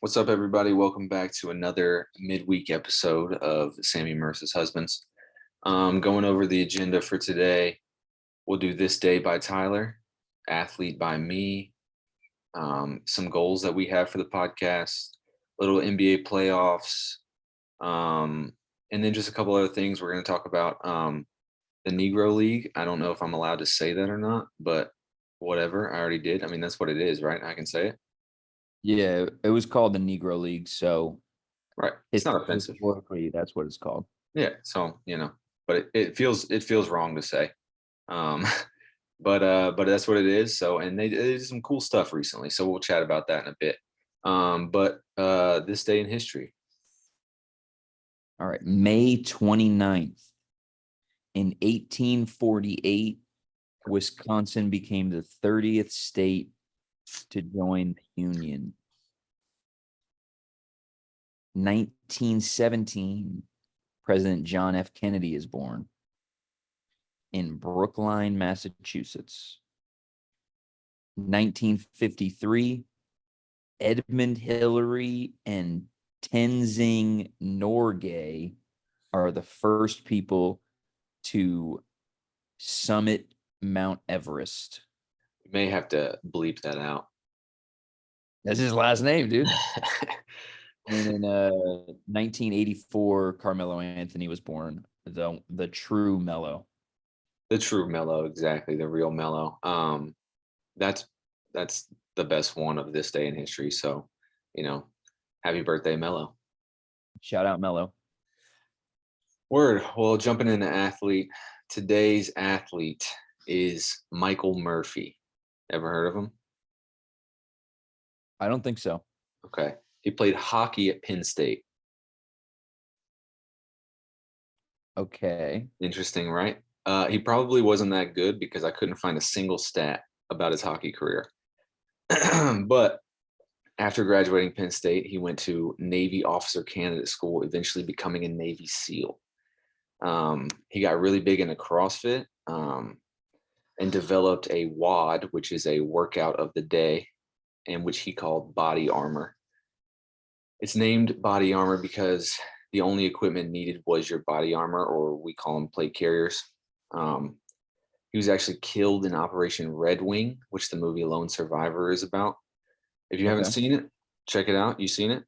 What's up, everybody? Welcome back to another midweek episode of Sammy Merce's Husbands. Going over the agenda for today, we'll do This Day by Tyler, Athlete by me, some goals that we have for the podcast, little NBA playoffs, and then just a couple other things. We're going to talk about the Negro League. I don't know if I'm allowed to say that or not, but whatever. I already did. I mean, that's what it is, right? I can say it. Yeah, it was called the Negro League, so Right. It's not offensive. historically, that's what it's called. Yeah. So, but it feels wrong to say. Um, but that's what it is. So, and they did some cool stuff recently. So we'll chat about that in a bit. But this day in history. All right, May 29th. In 1848, Wisconsin became the 30th state to join the Union. 1917, President John F. Kennedy is born in Brookline, Massachusetts. 1953, Edmund Hillary and Tenzing Norgay are the first people to summit Mount Everest. You may have to bleep that out. That's his last name, dude. And in 1984, Carmelo Anthony was born, the true Melo. The true Mellow, exactly, the real Mellow. That's the best one of this day in history. So, happy birthday, Mellow. Shout out Melo. Word. Well, jumping into athlete, today's athlete is Michael Murphy. Ever heard of him? I don't think so. Okay. He played hockey at Penn State. Okay. Interesting, right? He probably wasn't that good because I couldn't find a single stat about his hockey career. But after graduating Penn State, he went to Navy Officer Candidate School, eventually becoming a Navy SEAL. He got really big into CrossFit and developed a WOD, which is a workout of the day, and which he called body armor. It's named body armor because the only equipment needed was your body armor, or we call them plate carriers. He was actually killed in Operation Red Wing, which the movie Lone Survivor is about. If you haven't seen it, check it out. You seen it?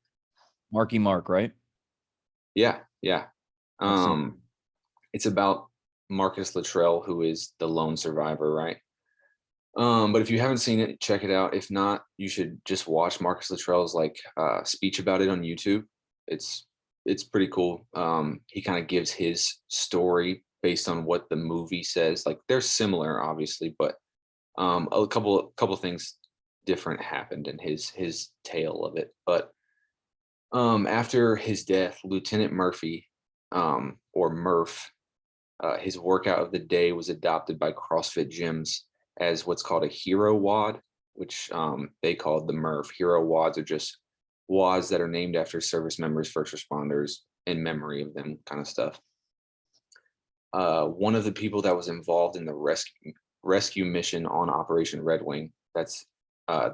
Marky Mark, right? Yeah. I've seen It's about Marcus Luttrell, who is the lone survivor, right? But if you haven't seen it, check it out. If not, you should just watch Marcus Luttrell's speech about it on YouTube. It's pretty cool. He kind of gives his story based on what the movie says. Like they're similar, obviously, but a couple things different happened in his tale of it. But after his death, Lieutenant Murphy, or Murph, his workout of the day was adopted by CrossFit gyms as what's called a hero WOD, which they called the Murph. Hero WODs are just WODs that are named after service members, first responders, in memory of them, kind of stuff. One of the people that was involved in the rescue mission on Operation Red Wing, that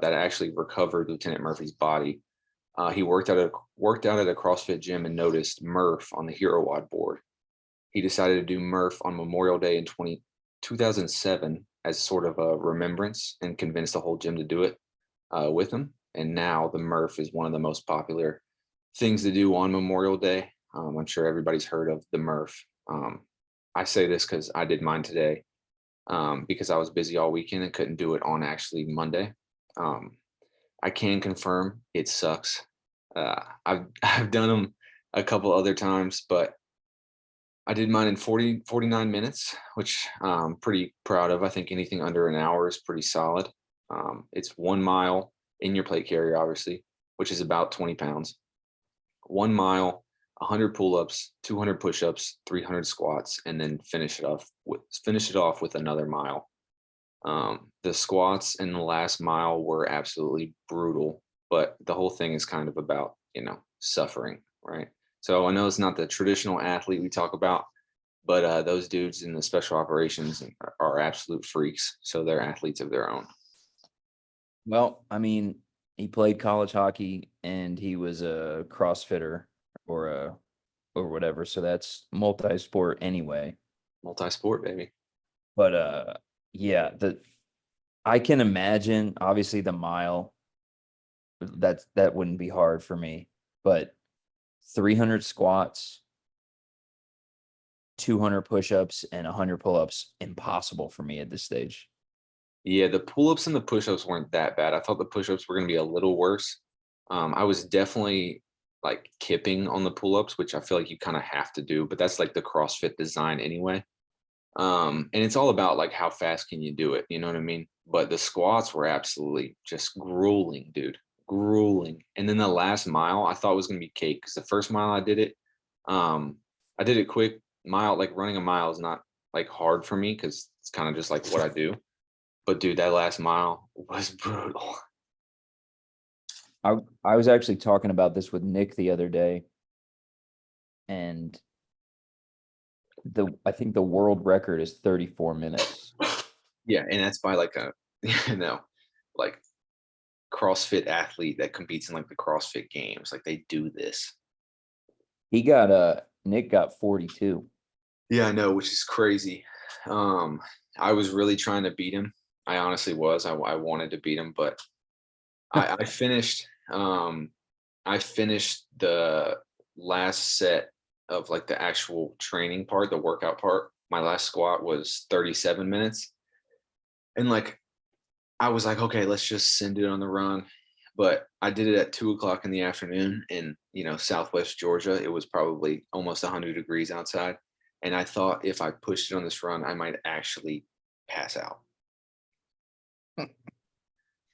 actually recovered Lieutenant Murphy's body. He worked out at a CrossFit gym and noticed Murph on the hero WOD board. He decided to do Murph on Memorial Day in 2007 as sort of a remembrance, and convinced the whole gym to do it with him. And now the Murph is one of the most popular things to do on Memorial Day. I'm sure everybody's heard of the Murph. I say this because I did mine today because I was busy all weekend and couldn't do it on actually Monday. I can confirm it sucks. I've done them a couple other times, but I did mine in 49 minutes, which I'm pretty proud of. I think anything under an hour is pretty solid. It's 1 mile in your plate carrier, obviously, which is about 20 pounds. 1 mile, 100 pull-ups, 200 push-ups, 300 squats, and then finish it off with another mile. The squats in the last mile were absolutely brutal, but the whole thing is kind of about, suffering, right? So I know it's not the traditional athlete we talk about, but those dudes in the special operations are absolute freaks. So they're athletes of their own. Well, I mean, He played college hockey and he was a CrossFitter or whatever. So that's multi-sport anyway. Multi-sport, baby. But yeah, I can imagine obviously the mile that wouldn't be hard for me, but 300 squats, 200 push-ups, and 100 pull-ups impossible for me at this stage. Yeah, the pull-ups and the push-ups weren't that bad. I thought the push-ups were gonna be a little worse. I was definitely like kipping on the pull-ups, which I feel like you kind of have to do, but that's like the CrossFit design anyway. And it's all about like how fast can you do it, you know what I mean? But the squats were absolutely just grueling, dude, grueling. And then the last mile, I thought was gonna be cake because the first mile um, I did it quick. Mile, like running a mile is not like hard for me because it's kind of just like what I do. But dude, that last mile was brutal. I was actually talking about this with Nick the other day, and I think the world record is 34 minutes. Yeah, and that's by like a you know, like CrossFit athlete that competes in like the CrossFit games. Like they do this. Nick got 42. Yeah, I know, which is crazy. Um, I was really trying to beat him. I honestly was. I wanted to beat him, but I finished. I finished the last set of like the actual training part, the workout part. My last squat was 37 minutes, and like I was like, okay, let's just send it on the run. But I did it at 2 o'clock in the afternoon in, Southwest Georgia. It was probably almost 100 degrees outside. And I thought if I pushed it on this run, I might actually pass out.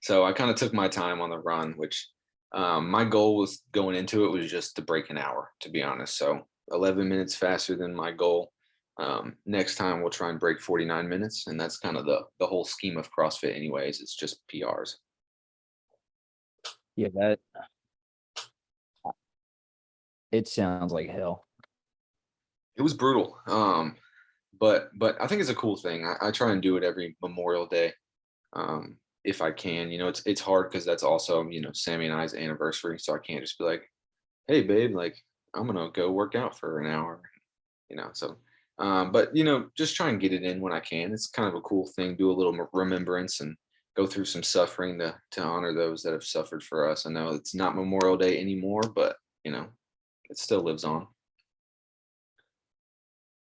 So I kind of took my time on the run, which my goal was going into it was just to break an hour, to be honest. So 11 minutes faster than my goal. Next time we'll try and break 49 minutes, and that's kind of the whole scheme of CrossFit, anyways. It's just PRs. Yeah, that it sounds like hell. It was brutal, but I think it's a cool thing. I try and do it every Memorial Day, if I can. It's hard because that's also Sammy and I's anniversary, so I can't just be like, "Hey, babe, like I'm gonna go work out for an hour," So, but just try and get it in when I can. It's kind of a cool thing. Do a little remembrance and go through some suffering to honor those that have suffered for us. I know it's not Memorial Day anymore, but it still lives on.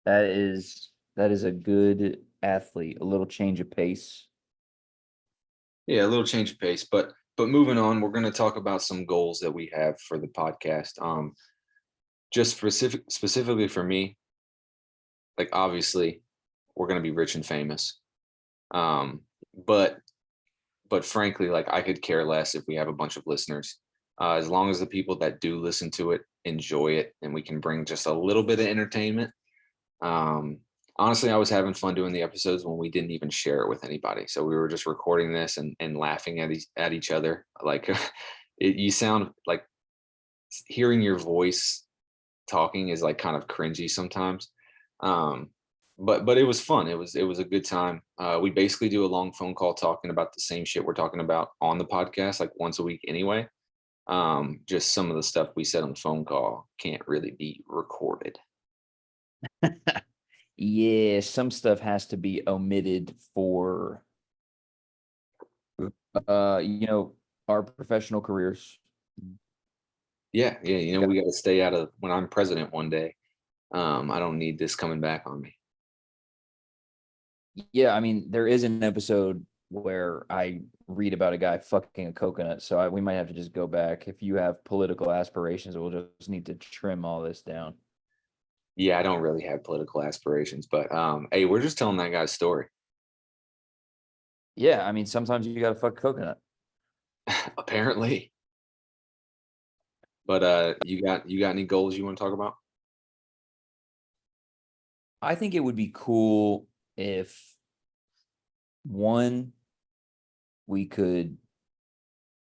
That is a good athlete, a little change of pace. Yeah, a little change of pace, but moving on, we're going to talk about some goals that we have for the podcast. Just specifically for me, like obviously, we're going to be rich and famous. Um, but frankly, like I could care less if we have a bunch of listeners, as long as the people that do listen to it enjoy it, and we can bring just a little bit of entertainment. Um, Honestly, I was having fun doing the episodes when we didn't even share it with anybody. So we were just recording this and laughing at each other. Like you sound like hearing your voice talking is like kind of cringy sometimes. Um, but it was fun. It was a good time. We basically do a long phone call talking about the same shit we're talking about on the podcast, like once a week anyway. Just some of the stuff we said on the phone call can't really be recorded. Yeah, some stuff has to be omitted for you know, our professional careers. Yeah, yeah. We got We got to stay out of when I'm president one day. I don't need this coming back on me. Yeah, I mean, there is an episode where I read about a guy fucking a coconut, so we might have to just go back. If you have political aspirations, we'll just need to trim all this down. Yeah, I don't really have political aspirations, but hey, we're just telling that guy's story. Yeah, I mean, sometimes you gotta fuck a coconut. Apparently. But you got any goals you want to talk about? I think it would be cool if one, we could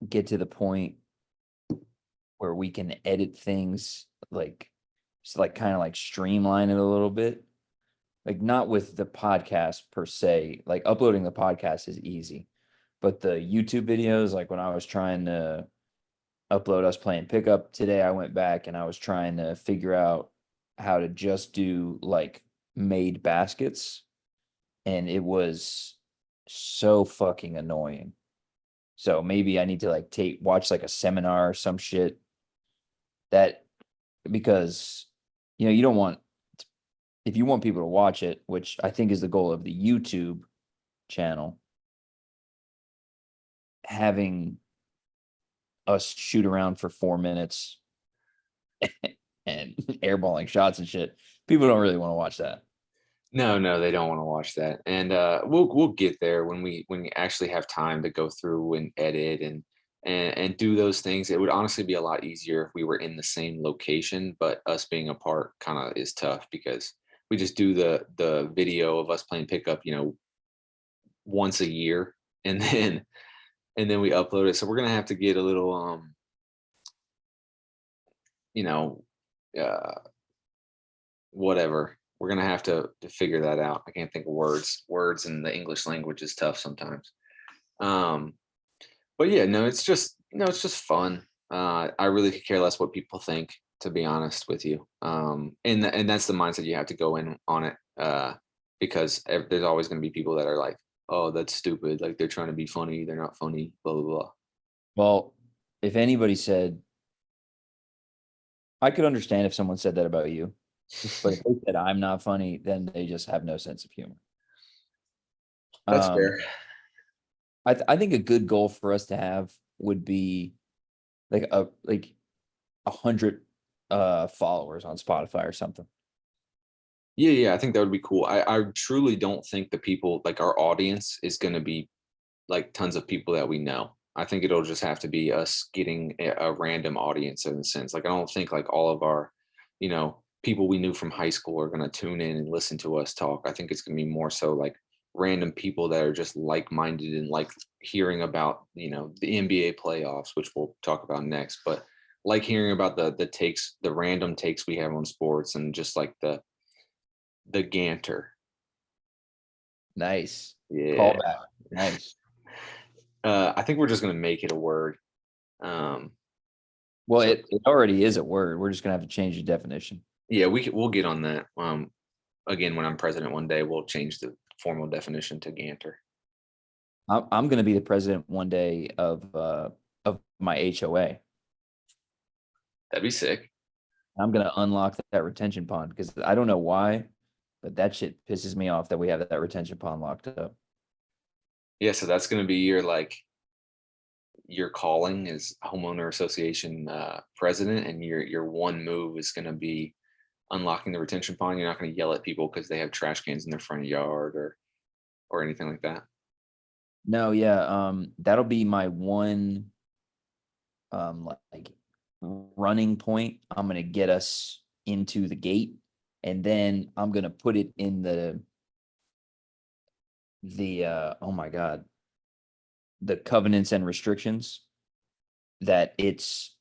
get to the point where we can edit things like like kind of like streamline it a little bit. Like not with the podcast per se. Like uploading the podcast is easy, but the YouTube videos, like when I was trying to upload us playing pickup today, I went back and I was trying to figure out how to just do like made baskets, and it was so fucking annoying. So maybe I need to like watch like a seminar or some shit that, because you don't want, if you want people to watch it, which I think is the goal of the YouTube channel, having us shoot around for 4 minutes and airballing shots and shit, people don't really want to watch that. No, they don't want to watch that. And we'll get there when we actually have time to go through and edit and do those things. It would honestly be a lot easier if we were in the same location, but us being apart kind of is tough because we just do the video of us playing pickup, once a year, and then we upload it. So we're gonna have to get a little you know, uh whatever. We're gonna have to figure that out. I can't think of words. Words in the English language is tough sometimes. Um, but yeah, no, it's just fun. I really could care less what people think, to be honest with you. And that's the mindset you have to go in on it. Because there's always gonna be people that are like, oh, that's stupid. Like they're trying to be funny, they're not funny, blah blah blah. Well, if anybody said, I could understand if someone said that about you, but if they said I'm not funny, then they just have no sense of humor. That's Um, fair. I think a good goal for us to have would be like 100 followers on Spotify or something. Yeah, I think that would be cool. I truly don't think the people like our audience is gonna be like tons of people that we know. I think it'll just have to be us getting a random audience in a sense. Like I don't think like all of our, people we knew from high school are gonna tune in and listen to us talk. I think it's gonna be more so like random people that are just like-minded and like hearing about, the NBA playoffs, which we'll talk about next, but like hearing about the takes, the random takes we have on sports and just like the Ganter. Nice. Yeah. Callback. Nice. I think we're just gonna make it a word. Um, Well, so it already is a word. We're just gonna have to change the definition. yeah, we'll get on that. Again, when I'm president one day, we'll change the formal definition to Ganter. I'm gonna be the president one day of my HOA. That'd be sick. I'm gonna unlock that retention pond because I don't know why, but that shit pisses me off that we have that retention pond locked up. Yeah, so that's gonna be your like your calling as homeowner association president, and your one move is gonna be unlocking the retention pond. You're not gonna yell at people because they have trash cans in their front yard or anything like that. No, yeah, that'll be my one like running point. I'm gonna get us into the gate, and then I'm gonna put it in the oh my god, the covenants and restrictions that it's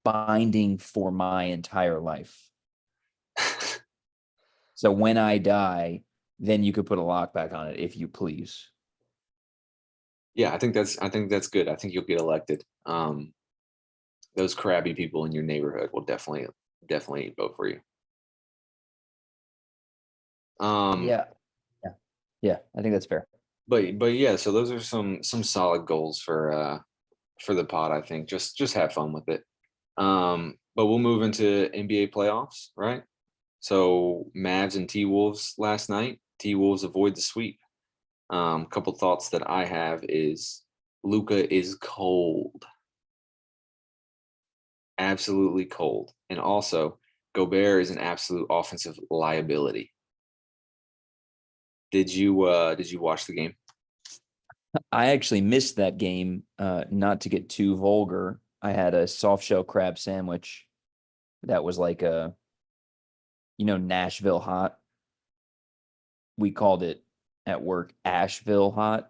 binding for my entire life. So when I die, then you could put a lock back on it if you please. Yeah, I think that's good. I think you'll get elected. Those crabby people in your neighborhood will definitely vote for you. Um, Yeah. Yeah. Yeah. I think that's fair. but yeah, so those are some solid goals for the pod. I think just have fun with it. But we'll move into NBA playoffs, right? So Mavs and T Wolves last night. T Wolves avoid the sweep. Couple thoughts that I have is Luca is cold, absolutely cold, and also Gobert is an absolute offensive liability. Did you watch the game? I actually missed that game. Not to get too vulgar, I had a soft shell crab sandwich that was like Nashville hot. We called it at work Asheville hot,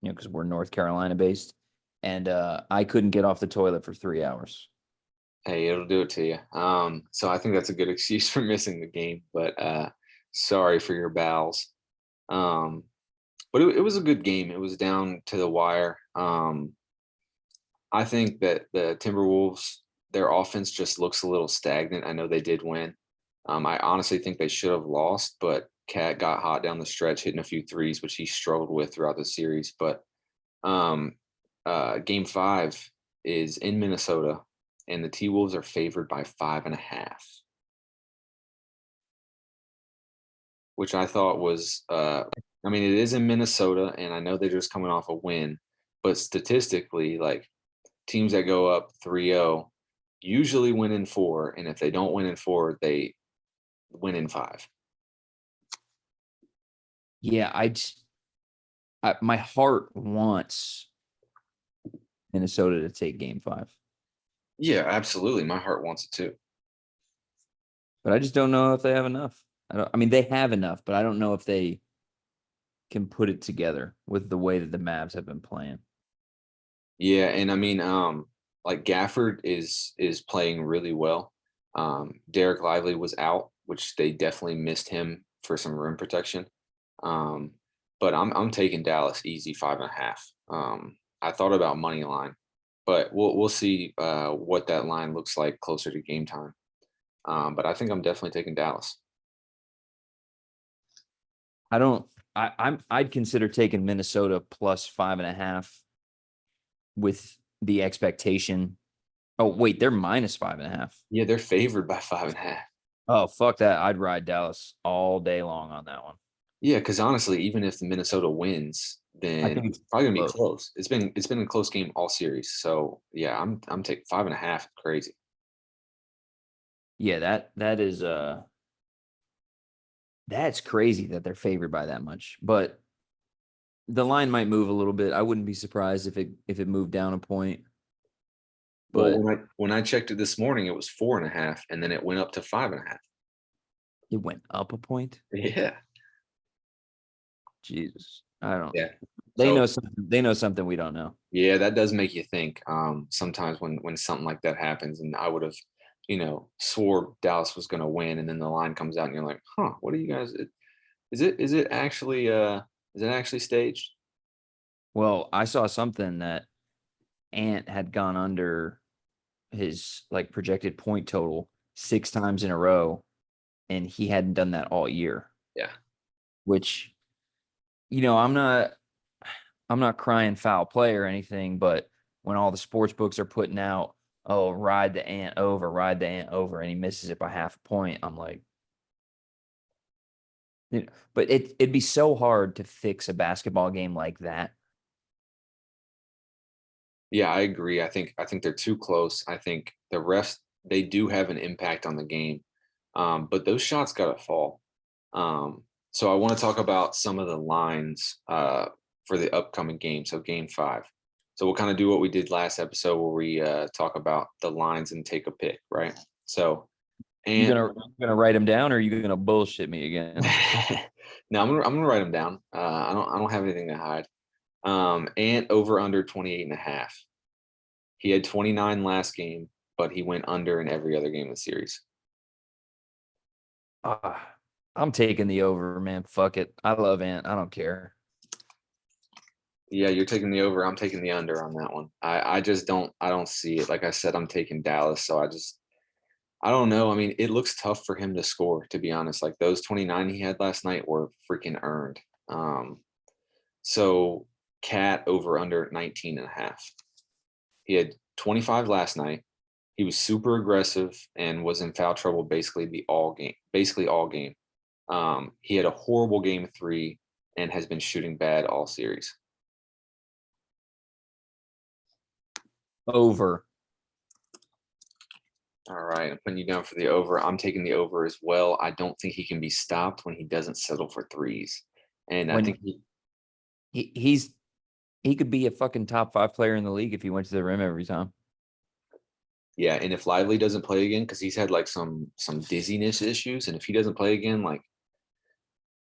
because we're North Carolina based. And I couldn't get off the toilet for 3 hours. Hey, it'll do it to you. So I think that's a good excuse for missing the game, but sorry for your bowels. Um, But it was a good game. It was down to the wire. I think that the Timberwolves, their offense just looks a little stagnant. I know they did win. I honestly think they should have lost, but Cat got hot down the stretch, hitting a few threes, which he struggled with throughout the series. But um, game 5 is in Minnesota, and the T Wolves are favored by 5.5, which I thought was, I mean, it is in Minnesota, and I know they're just coming off a win, but statistically, like teams that go up 3-0 usually win in 4, and if they don't win in 4, they win in 5. Yeah, my heart wants Minnesota to take game 5, Yeah, absolutely. My heart wants it too. but I just don't know if they have enough. I mean, they have enough, but I don't know if they can put it together with the way that the Mavs have been playing. Yeah, and I mean, like Gafford is playing really well. Derek Lively was out, which they definitely missed him for some rim protection. Um, but I'm taking Dallas easy 5.5. I thought about money line, but we'll see what that line looks like closer to game time. But I think I'm definitely taking Dallas. I don't. I'd consider taking Minnesota plus 5.5 with the expectation. Oh wait, they're minus 5.5. Yeah, they're favored by 5.5. Oh fuck that! I'd ride Dallas all day long on that one. Yeah, because honestly, even if the Minnesota wins, I then think it's it's probably gonna be close. close. It's been a close game all series. So yeah, I'm taking 5.5. Crazy. Yeah, that is that's crazy that they're favored by that much. But the line might move a little bit. I wouldn't be surprised if it moved down a point. Well, But when I checked it this morning, it was 4.5, and then it went up to 5.5. it went up a point. Yeah, Jesus, I don't. yeah. They So know something. They know something we don't know. yeah, that does make you think. Sometimes when something like that happens, and I would have, swore Dallas was going to win, and then the line comes out, and you're like, huh, what are you guys? Is it actually staged? Well, I saw something that Ant had gone under his like projected point total 6 times in a row, and he hadn't done that all year. Yeah. Which, I'm not crying foul play or anything, but when all the sports books are putting out, oh, ride the Ant over, and he misses it by half a point, I'm like, but it'd be so hard to fix a basketball game like that. Yeah, I agree. I think they're too close. I think the refs, they do have an impact on the game, but those shots got to fall. So I want to talk about some of the lines for the upcoming game. So game 5. So we'll kind of do what we did last episode, where we talk about the lines and take a pick, right? So You and gonna write them down, or are you gonna bullshit me again? now I'm gonna write them down. I don't have anything to hide. And over under 28.5. He had 29 last game, but he went under in every other game of the series. I'm taking the over, man. Fuck it. I love Ant. I don't care. Yeah, you're taking the over. I'm taking the under on that one. I just don't see it. Like I said, I'm taking Dallas. So I don't know. I mean, it looks tough for him to score, to be honest. Like those 29 he had last night were freaking earned. So Cat over under 19.5. He had 25 last night. He was super aggressive and was in foul trouble basically all game. He had a horrible game 3 and has been shooting bad all series. Over. All right, I'm putting you down for the over. I'm taking the over as well. I don't think he can be stopped when he doesn't settle for threes. And I When think he, he, he's he could be a fucking top 5 player in the league if he went to the rim every time. yeah, and if Lively doesn't play again, because he's had like some dizziness issues, and if he doesn't play again, like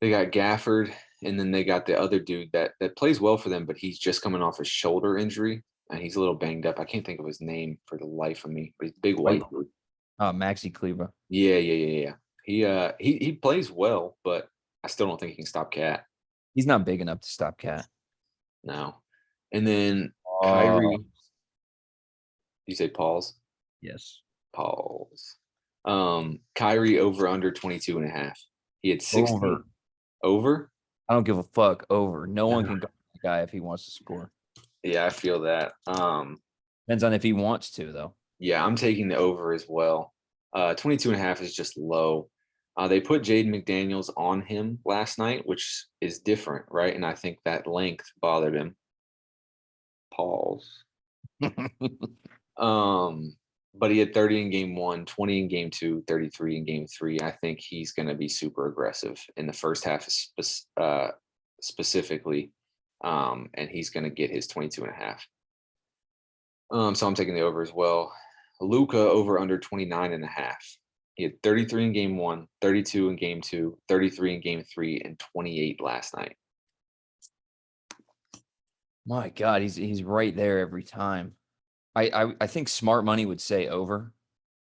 they got Gafford, and then they got the other dude that plays well for them, but he's just coming off a shoulder injury and he's a little banged up. I can't think of his name for the life of me, but he's a big Like white dude. Maxi Kleber. Yeah, yeah, yeah, yeah. He plays well, but I still don't think he can stop Cat. He's not big enough to stop Cat. No. And then Oh, Kyrie, you say Pauls? yes. Pauls. Kyrie over under 22.5. He had 16 Over. over. I don't give a fuck. Over. No one Yeah. can guard the guy if he wants to score. Yeah, I feel that. Depends on if he wants to, though. Yeah, I'm taking the over as well. 22.5 is just low. They put Jaden McDaniels on him last night, which is different, right? And I think that length bothered him. Pauls. But he had 30 in game one, 20 in game two, 33 in game three. I think he's going to be super aggressive in the first half, specifically. And he's going to get his 22.5. So I'm taking the over as well. Luca over under 29.5. He had 33 in game one, 32 in game two, 33 in game three, and 28 last night. My God, he's right there every time. I think smart money would say over,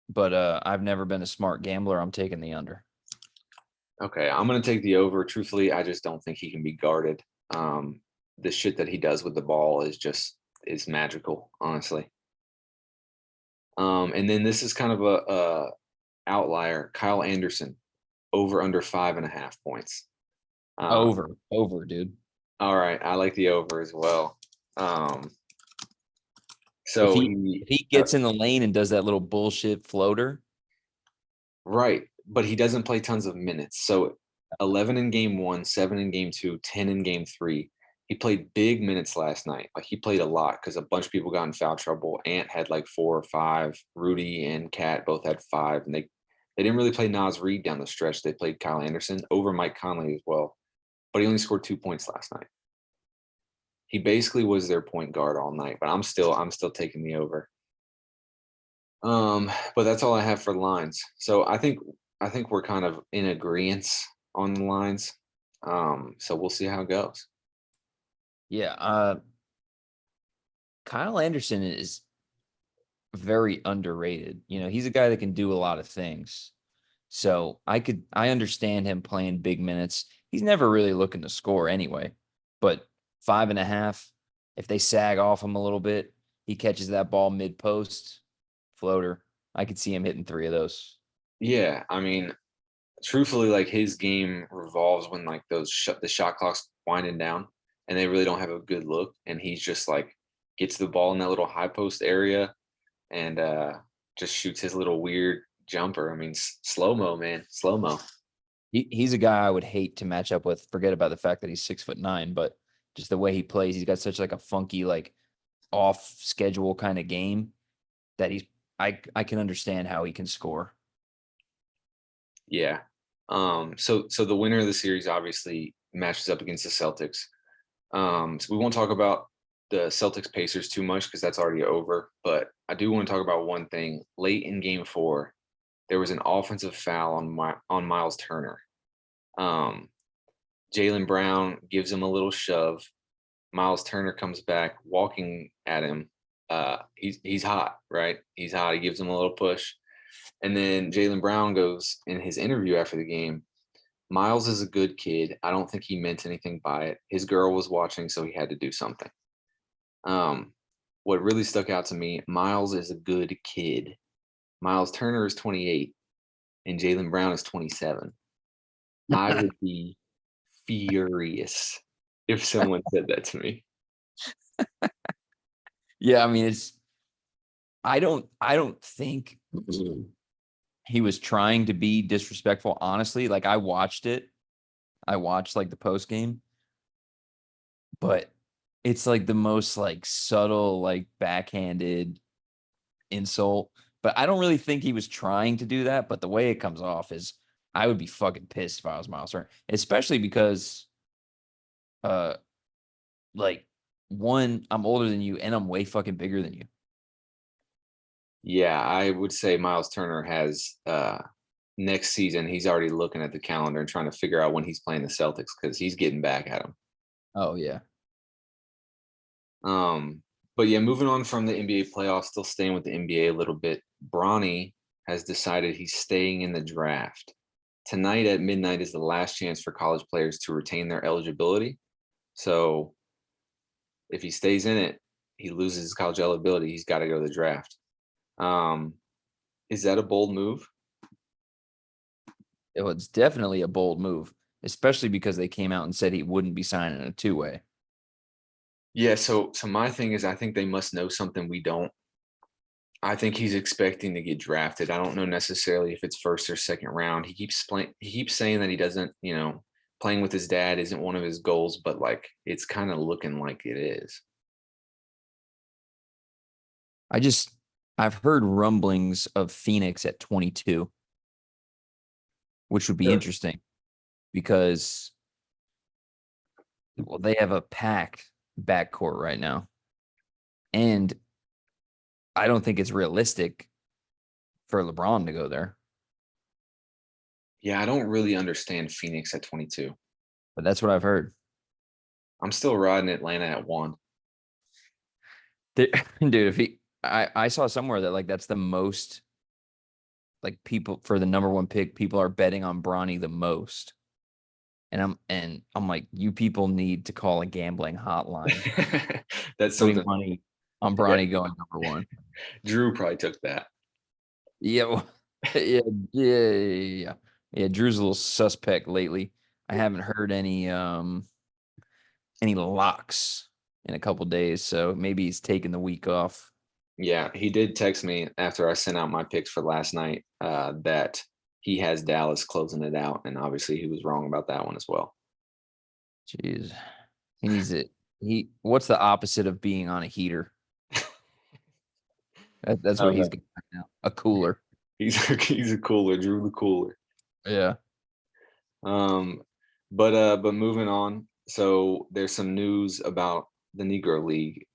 but I've never been a smart gambler. I'm taking the under. Okay, I'm gonna take the over. Truthfully, I just don't think he can be guarded. The shit that he does with the ball is magical, honestly. And then this is kind of a outlier. Kyle Anderson over under 5.5 points. Over, dude. All right, I like the over as well. If So he he if he gets in the lane and does that little bullshit floater, right, but he doesn't play tons of minutes. So 11 in game one, 7 in game two, 10 in game three. He played big minutes last night. Like he played a lot because a bunch of people got in foul trouble. Ant had like 4 or 5. Rudy and Cat both had 5, and they didn't really play Nas Reed down the stretch. They played Kyle Anderson over Mike Conley as well, but he only scored 2 points last night. He basically was their point guard all night, but I'm still taking the over. But that's all I have for lines. So I think we're kind of in agreement on the lines. So we'll see how it goes. yeah. Kyle Anderson is very underrated. He's a guy that can do a lot of things. So I understand him playing big minutes. He's never really looking to score anyway, but 5.5, if they sag off him a little bit, he catches that ball mid post floater. I could see him hitting 3 of those. Yeah, I mean, truthfully, like his game revolves when like the shot clock's winding down, and they really don't have a good look, and he's just like gets the ball in that little high post area, and just shoots his little weird jumper. I mean, slow mo, man, slow mo. He's a guy I would hate to match up with. Forget about the fact that he's 6'9", but just the way he plays, he's got such like a funky, like off schedule kind of game that I can understand how he can score. Yeah. So the winner of the series obviously matches up against the Celtics. So we won't talk about the Celtics Pacers too much because that's already over. But I do want to talk about one thing. Late in Game 4, there was an offensive foul on Miles Turner. Um, Jaylen Brown gives him a little shove. Miles Turner comes back, walking at him. He's hot, right? He's hot. He gives him a little push. And then Jaylen Brown goes in his interview after the game. Miles is a good kid. I don't think he meant anything by it. His girl was watching, so he had to do something. Um, what really stuck out to me, Miles is a good kid. Miles Turner is 28 and Jaylen Brown is 27. I would be furious if someone said that to me. Yeah, I mean I don't think he was trying to be disrespectful, honestly. Like I watched it. I watched like the post game, but it's like the most like subtle, like backhanded insult. But I don't really think he was trying to do that. But the way it comes off is I would be fucking pissed if I was Miles Turner, especially because uh like one, I'm older than you and I'm way fucking bigger than you. Yeah, I would say Miles Turner has next season, he's already looking at the calendar and trying to figure out when he's playing the Celtics because he's getting back at him. Oh yeah. Um, but yeah, moving on from the NBA playoffs, still staying with the NBA a little bit. Bronny has decided he's staying in the draft. tonight at midnight is the last chance for college players to retain their eligibility. So if he stays in it, he loses his college eligibility. He's got to go to the draft. Um, is that a bold move? It was definitely a bold move, especially because they came out and said he wouldn't be signing a two-way. Yeah. So my thing is, I think they must know something we don't. I think he's expecting to get drafted. I don't know necessarily if it's first or second round. He keeps playing. He keeps saying that he doesn't. Playing with his dad isn't one of his goals, but like it's kind of looking like it is. I've heard rumblings of Phoenix at 22, which would be Sure. interesting because, well, they have a packed backcourt right now. And I don't think it's realistic for LeBron to go there, Yeah, I don't really understand Phoenix at 22. but that's what I've heard. I'm still riding Atlanta at 1. Dude, I saw somewhere that like that's the most like people for the number one pick, people are betting on Bronny the most. And I'm like, you people need to call a gambling hotline, That's putting something. money on Yeah, Bronny going number one. Drew probably took that. Yeah, yeah, yeah. Yeah, Drew's a little suspect lately. I haven't heard any locks in a couple days, so maybe he's taking the week off. Yeah, he did text me after I sent out my picks for last night that he has Dallas closing it out, and obviously he was wrong about that one as well. Jeez. He needs it. What's the opposite of being on a heater? That's what he's Uh, getting right now. A cooler. he's a cooler, Drew the cooler. Yeah. Um, but moving on. So there's some news about the Negro League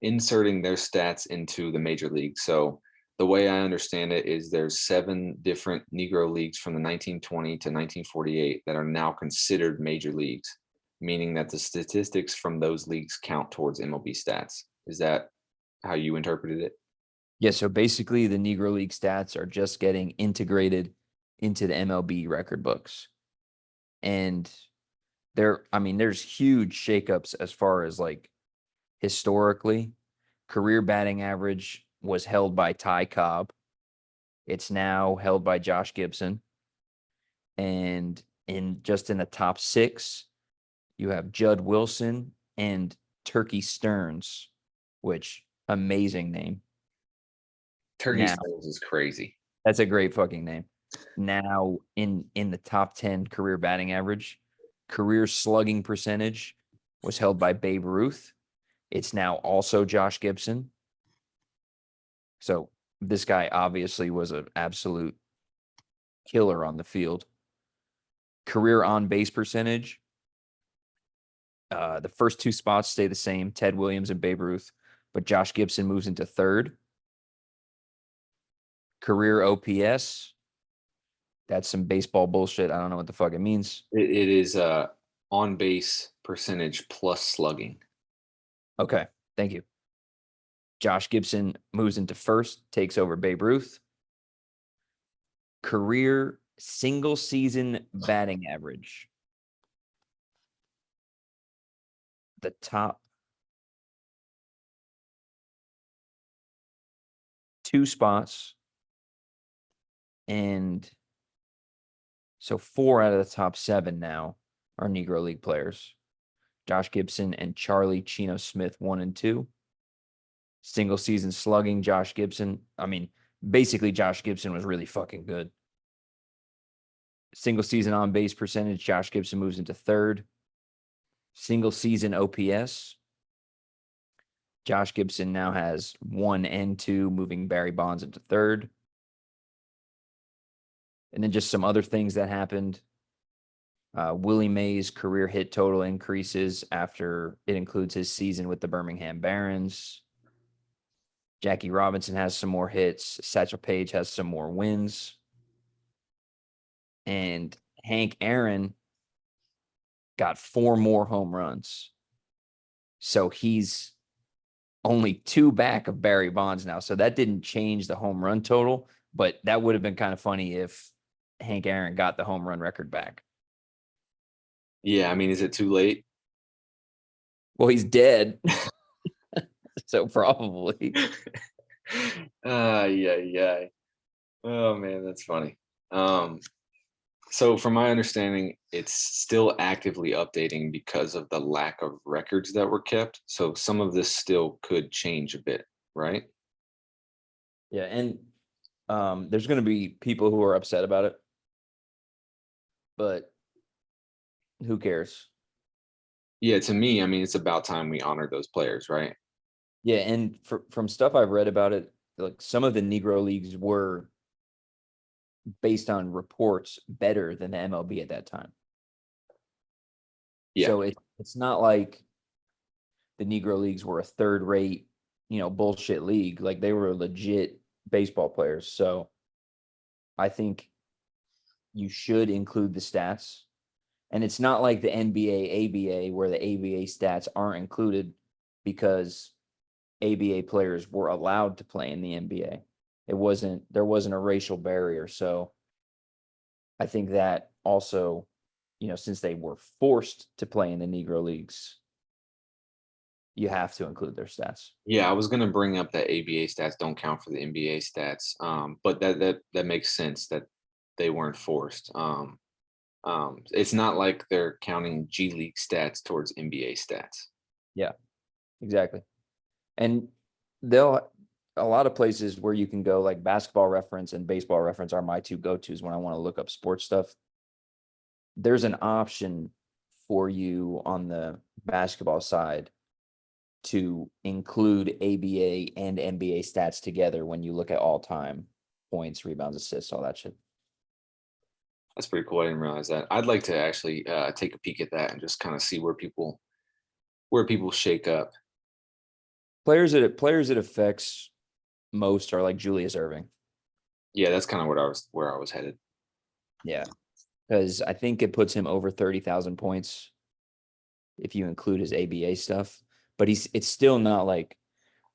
inserting their stats into the major league. So the way I understand it is there's 7 different Negro leagues from the 1920 to 1948 that are now considered major leagues, meaning that the statistics from those leagues count towards MLB stats. Is that how you interpreted it? Yeah, so basically the Negro League stats are just getting integrated into the MLB record books. And there's huge shakeups as far as like historically. Career batting average was held by Ty Cobb. It's now held by Josh Gibson. And in the top 6, you have Judd Wilson and Turkey Stearnes, which amazing name. Turkey Now, Stearnes is crazy. that's a great fucking name. Now in the top 10 career batting average, career slugging percentage was held by Babe Ruth. It's now also Josh Gibson. So this guy obviously was an absolute killer on the field. Career on base percentage, the first 2 spots stay the same, Ted Williams and Babe Ruth, but Josh Gibson moves into third. Career OPS, that's some baseball bullshit. I don't know what the fuck it means. It is on base percentage plus slugging. Okay, thank you. Josh Gibson moves into first, takes over Babe Ruth. Career single season batting average. The top 2 spots. And so 4 out of the top 7 now are Negro League players. Josh Gibson and Charlie Chino Smith, 1 and 2. Single season slugging, Josh Gibson. Basically, Josh Gibson was really fucking good. Single season on base percentage, Josh Gibson moves into third. Single season OPS, Josh Gibson now has 1 and 2, moving Barry Bonds into third. And then just some other things that happened. Willie Mays' career hit total increases after it includes his season with the Birmingham Barons. Jackie Robinson has some more hits. Satchel Paige has some more wins. And Hank Aaron got 4 more home runs. So he's only 2 back of Barry Bonds now. So that didn't change the home run total, but that would have been kind of funny if Hank Aaron got the home run record back. Yeah, I mean, is it too late? Well, he's dead, so probably. Yeah, yeah. Oh man, that's funny. Um, so from my understanding, it's still actively updating because of the lack of records that were kept. So some of this still could change a bit, right? Yeah, and there's going to be people who are upset about it, but who cares? Yeah, to me, I mean, it's about time we honor those players, right? Yeah, and from stuff I've read about it, like some of the Negro leagues were based on reports better than the MLB at that time. Yeah, So it's not like the Negro leagues were a third rate, bullshit league. Like they were legit baseball players. So I think you should include the stats. And it's not like the NBA, ABA, where the ABA stats aren't included because ABA players were allowed to play in the NBA. There wasn't a racial barrier. So I think that also, since they were forced to play in the Negro leagues, you have to include their stats. yeah. I was gonna bring up that ABA stats don't count for the NBA stats, but that makes sense that they weren't forced. It's not like they're counting G League stats towards NBA stats. Yeah, exactly. And they'll a lot of places where you can go, like basketball reference and baseball reference are my two go-tos when I want to look up sports stuff. There's an option for you on the basketball side to include ABA and NBA stats together when you look at all time points, rebounds, assists, all that shit. That's pretty cool. I didn't realize that. I'd like to actually take a peek at that and just kind of see where people shake up. Players it affects most are like Julius Irving. Yeah, that's kind of what I was where I was headed. Yeah. Because I think it puts him over 30,000 points if you include his ABA stuff. But it's still not like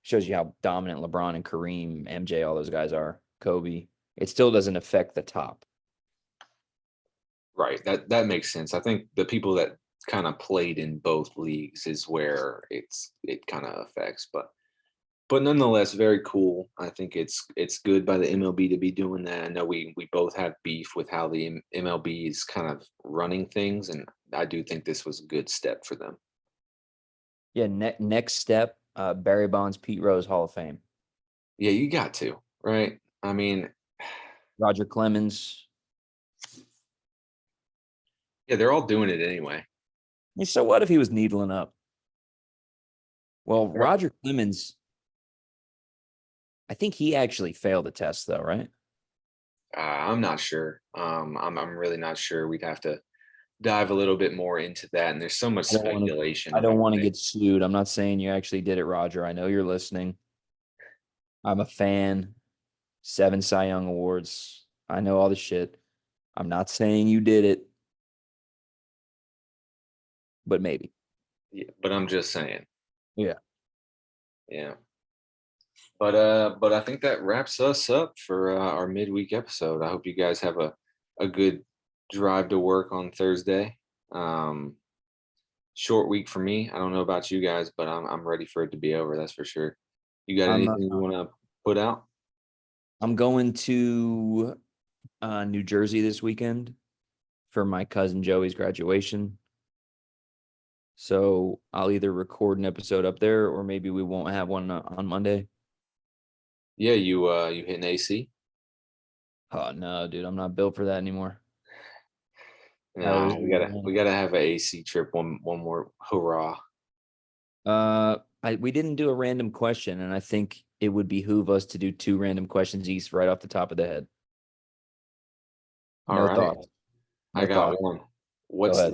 shows you how dominant LeBron and Kareem, MJ, all those guys are, Kobe. It still doesn't affect the top. Right. That makes sense. I think the people that kind of played in both leagues is where it kind of affects, but nonetheless, very cool. I think it's good by the MLB to be doing that. I know we both have beef with how the MLB is kind of running things, and I do think this was a good step for them. Yeah, next step, Barry Bonds, Pete Rose, Hall of Fame. Yeah, you got to, right? I mean, Roger Clemens. yeah, they're all doing it anyway. Yeah, so what if he was needling up? Well, Roger Clemens, I think he actually failed the test though, right? I'm not sure. I'm really not sure. We'd have to dive a little bit more into that, and there's so much I don't want to speculation I don't about want to it. get sued. I'm not saying you actually did it, Roger. I know you're listening. I'm a fan. 7 Cy Young awards. I know all the shit. I'm not saying you did it, but maybe. Yeah, but I'm just saying. Yeah. Yeah. But I think that wraps us up for our midweek episode. I hope you guys have a good drive to work on Thursday. Um, Short week for me. I don't know about you guys, but I'm ready for it to be over. That's for sure. You got I'm anything you want to put out? I'm going to New Jersey this weekend for my cousin Joey's graduation. So I'll either record an episode up there or maybe we won't have one on Monday. Yeah, you hitting AC? Oh no, dude, I'm not built for that anymore. I Nah, was we gotta have an AC trip. One more hurrah. we didn't do a random question, and I think it would behoove us to do 2 random questions each right off the top of the head. All No right, thoughts. I No got thought. one. Go ahead.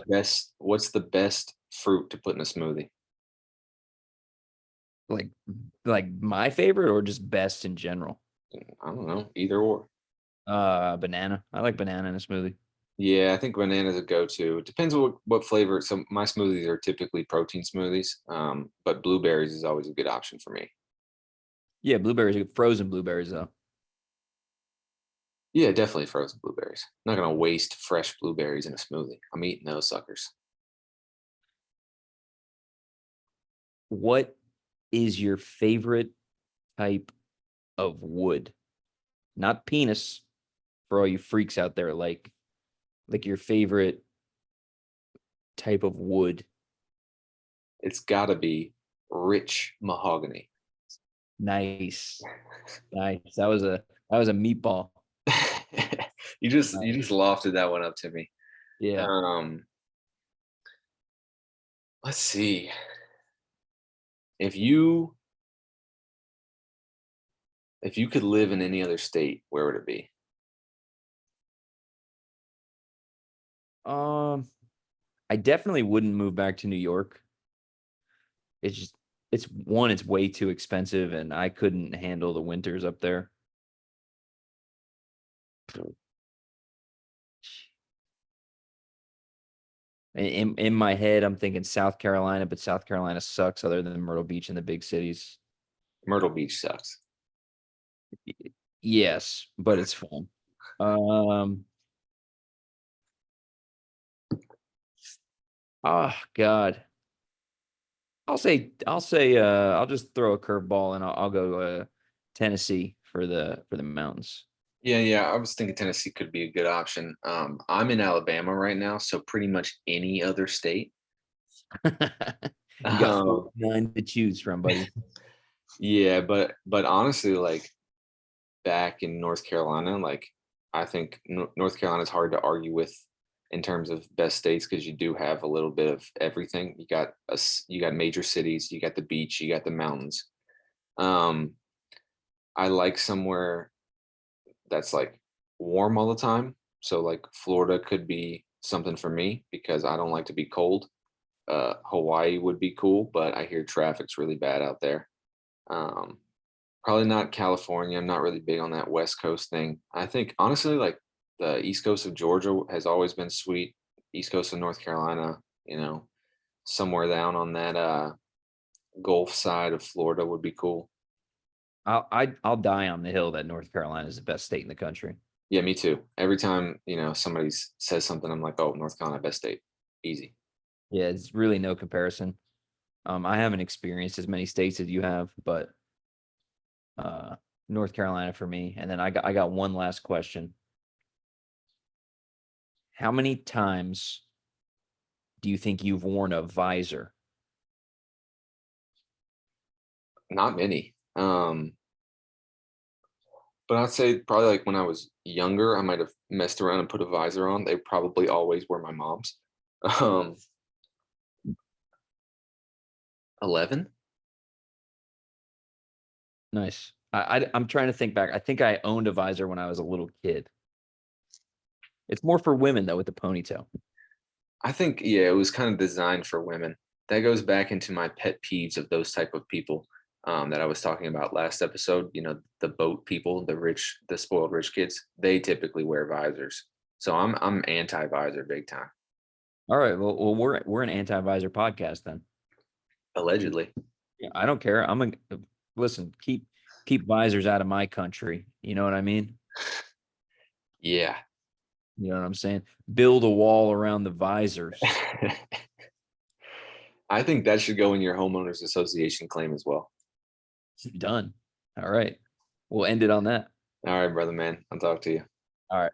What's the best fruit to put in a smoothie? Like like my favorite or just best in general? I don't know, either or. Banana. I like banana in a smoothie. Yeah, I think banana's a go-to. It depends what flavor. So my smoothies are typically protein smoothies, but blueberries is always a good option for me. Yeah, blueberries, frozen blueberries though. Yeah, definitely frozen blueberries. Not gonna waste fresh blueberries in a smoothie. I'm eating those suckers. What is your favorite type of wood? Not penis for all you freaks out there, like your favorite type of wood. It's gotta be rich mahogany. Nice. Nice. That was a meatball. You just Nice. lofted that one up to me. Yeah. Um, let's see. If you if you could live in any other state, where would it be? Um, I definitely wouldn't move back to New York. It's just it's way too expensive and I couldn't handle the winters up there. In my head, I'm thinking South Carolina, but South Carolina sucks other than Myrtle Beach and the big cities. Myrtle Beach sucks. Yes, but it's fun. Um, oh God. I'll just throw a curveball and I'll go Tennessee for the mountains. Yeah, I was thinking Tennessee could be a good option. I'm in Alabama right now, so pretty much any other state. You got Um, 49 to choose from, buddy. yeah, but honestly, like back in North Carolina, like I think North Carolina is hard to argue with in terms of best states because you do have a little bit of everything. You got major cities, you got the beach, you got the mountains. Um, I like somewhere that's like warm all the time. So like Florida could be something for me because I don't like to be cold. Hawaii would be cool, but I hear traffic's really bad out there. Um, Probably not California. I'm not really big on that West Coast thing. I think honestly, like the East Coast of Georgia has always been sweet. East Coast of North Carolina, somewhere down on that Gulf side of Florida would be cool. I'll die on the hill that North Carolina is the best state in the country. Yeah, me too. Every time, somebody says something, I'm like, oh, North Carolina, best state. Easy. Yeah, it's really no comparison. I haven't experienced as many states as you have, but uh, North Carolina for me. And then I got one last question. How many times do you think you've worn a visor? Not many. But I'd say probably like when I was younger, I might have messed around and put a visor on. They probably always were my mom's. Um, 11? Nice. I'm trying to think back. I think I owned a visor when I was a little kid. It's more for women though with the ponytail. I think, yeah, it was kind of designed for women. That goes back into my pet peeves of those type of people that I was talking about last episode. The boat people, the spoiled rich kids. They typically wear visors. So I'm anti-visor big time. All right. Well, we're an anti-visor podcast then. Allegedly. Yeah, I don't care. Listen. Keep visors out of my country. You know what I mean? Yeah. You know what I'm saying? Build a wall around the visors. I think that should go in your homeowners association claim as well. Done. All right. We'll end it on that. All right, brother man. I'll talk to you. All right.